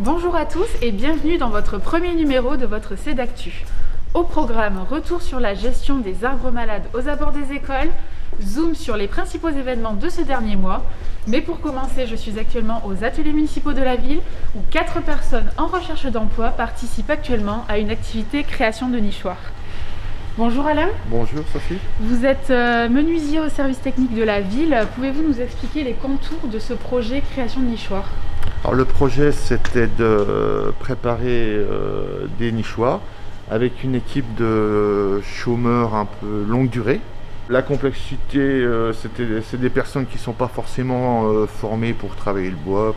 Bonjour à tous et bienvenue dans votre premier numéro de votre CEDActu. Au programme, retour sur la gestion des arbres malades aux abords des écoles, zoom sur les principaux événements de ce dernier mois. Mais pour commencer, je suis actuellement aux ateliers municipaux de la ville où 4 personnes en recherche d'emploi participent actuellement à une activité création de nichoirs. Bonjour Alain. Bonjour Sophie. Vous êtes menuisier au service technique de la ville. Pouvez-vous nous expliquer les contours de ce projet création de nichoirs ? Alors le projet c'était de préparer des nichoirs avec une équipe de chômeurs un peu longue durée. La complexité c'est des personnes qui ne sont pas forcément formées pour travailler le bois,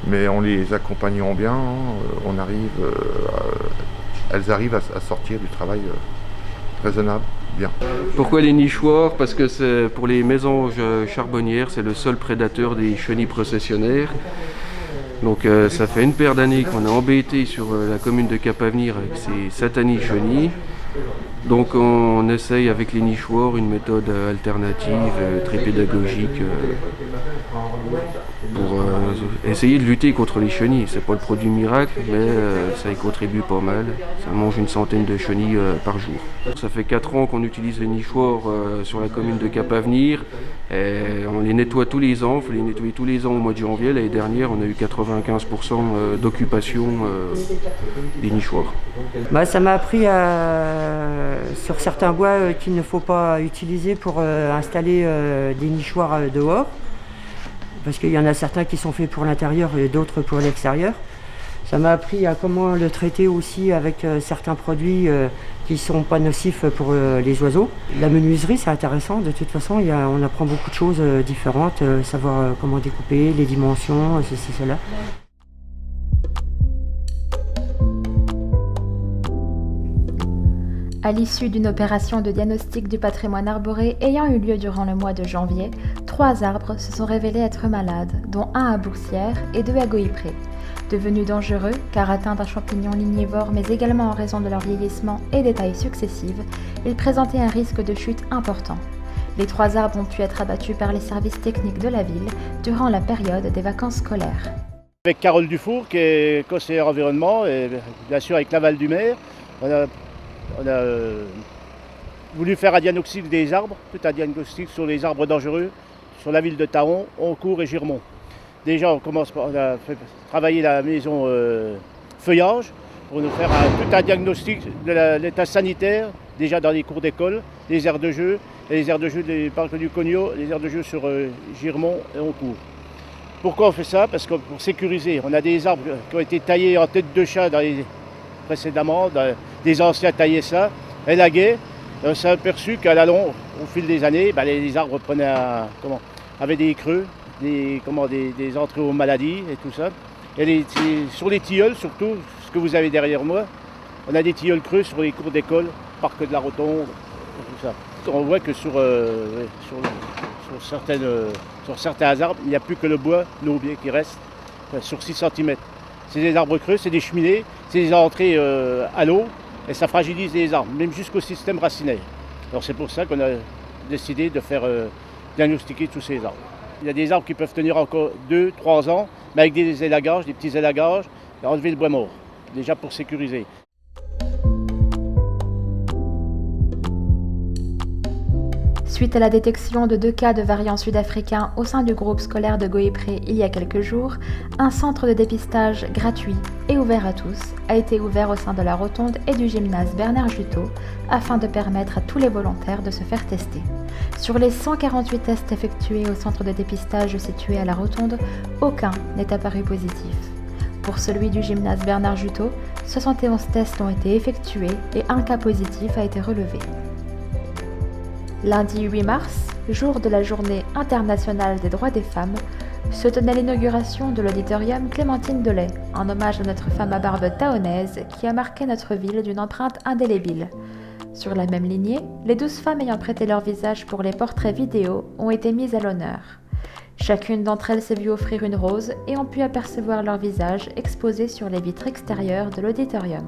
mais en les accompagnant bien, elles arrivent à sortir du travail raisonnable. Bien. Pourquoi les nichoirs? Parce que c'est pour les mésanges charbonnières, c'est le seul prédateur des chenilles processionnaires. Donc ça fait une paire d'années qu'on est embêté sur la commune de Cap-Avenir avec ces satanées chenilles. Donc on essaye avec les nichoirs une méthode alternative, très pédagogique, pour essayer de lutter contre les chenilles. C'est pas le produit miracle, mais ça y contribue pas mal. Ça mange une centaine de chenilles par jour. Ça fait 4 ans qu'on utilise les nichoirs sur la commune de Cap-Avenir. On les nettoie tous les ans, il faut les nettoyer tous les ans au mois de janvier. L'année dernière, on a eu 95% d'occupation des nichoirs. Ça m'a appris sur certains bois qu'il ne faut pas utiliser pour installer des nichoirs dehors. Parce qu'il y en a certains qui sont faits pour l'intérieur et d'autres pour l'extérieur. Ça m'a appris à comment le traiter aussi avec certains produits qui ne sont pas nocifs pour les oiseaux. La menuiserie, c'est intéressant. De toute façon, on apprend beaucoup de choses différentes, savoir comment découper, les dimensions, ceci, cela. À l'issue d'une opération de diagnostic du patrimoine arboré ayant eu lieu durant le mois de janvier, 3 arbres se sont révélés être malades, dont un à Boussière et 2 à Goypré. Devenus dangereux, car atteints d'un champignon lignivore, mais également en raison de leur vieillissement et des tailles successives, ils présentaient un risque de chute important. Les 3 arbres ont pu être abattus par les services techniques de la ville durant la période des vacances scolaires. Avec Carole Dufour, qui est conseillère environnement, et bien sûr avec l'aval du maire, on a voulu faire un diagnostic des arbres, tout un diagnostic sur les arbres dangereux, sur la ville de Taon, Oncourt et Girmont. Déjà, on a fait travailler la maison feuillage pour nous faire tout un diagnostic de l'état sanitaire, déjà dans les cours d'école, les aires de jeu, et les aires de jeu des parcs du Cogno, les aires de jeu sur Girmont et Oncourt. Pourquoi on fait ça? Parce que pour sécuriser, on a des arbres qui ont été taillés en tête de chat précédemment, des anciens taillaient ça, élaguaient. On s'est aperçu qu'à la longue, au fil des années, les arbres avaient des creux, des entrées aux maladies et tout ça. Et sur les tilleuls, surtout, ce que vous avez derrière moi, on a des tilleuls creux sur les cours d'école, parc de la Rotonde, tout ça. On voit que sur certains arbres, il n'y a plus que le bois, l'aubier qui reste, sur 6 cm. C'est des arbres creux, c'est des cheminées, c'est des entrées à l'eau, et ça fragilise les arbres, même jusqu'au système racinaire. Alors c'est pour ça qu'on a décidé de faire diagnostiquer tous ces arbres. Il y a des arbres qui peuvent tenir encore 2-3 ans, mais avec des élagages, des petits élagages, et enlever le bois mort, déjà pour sécuriser. Suite à la détection de 2 cas de variants sud-africains au sein du groupe scolaire de Goypré il y a quelques jours, un centre de dépistage gratuit et ouvert à tous a été ouvert au sein de la Rotonde et du gymnase Bernard Juteau afin de permettre à tous les volontaires de se faire tester. Sur les 148 tests effectués au centre de dépistage situé à la Rotonde, aucun n'est apparu positif. Pour celui du gymnase Bernard Juteau, 71 tests ont été effectués et un cas positif a été relevé. Lundi 8 mars, jour de la Journée internationale des droits des femmes, se tenait l'inauguration de l'auditorium Clémentine Delay, en hommage à notre femme à barbe tahonaise qui a marqué notre ville d'une empreinte indélébile. Sur la même lignée, les 12 femmes ayant prêté leur visage pour les portraits vidéo ont été mises à l'honneur. Chacune d'entre elles s'est vue offrir une rose et ont pu apercevoir leur visage exposé sur les vitres extérieures de l'auditorium.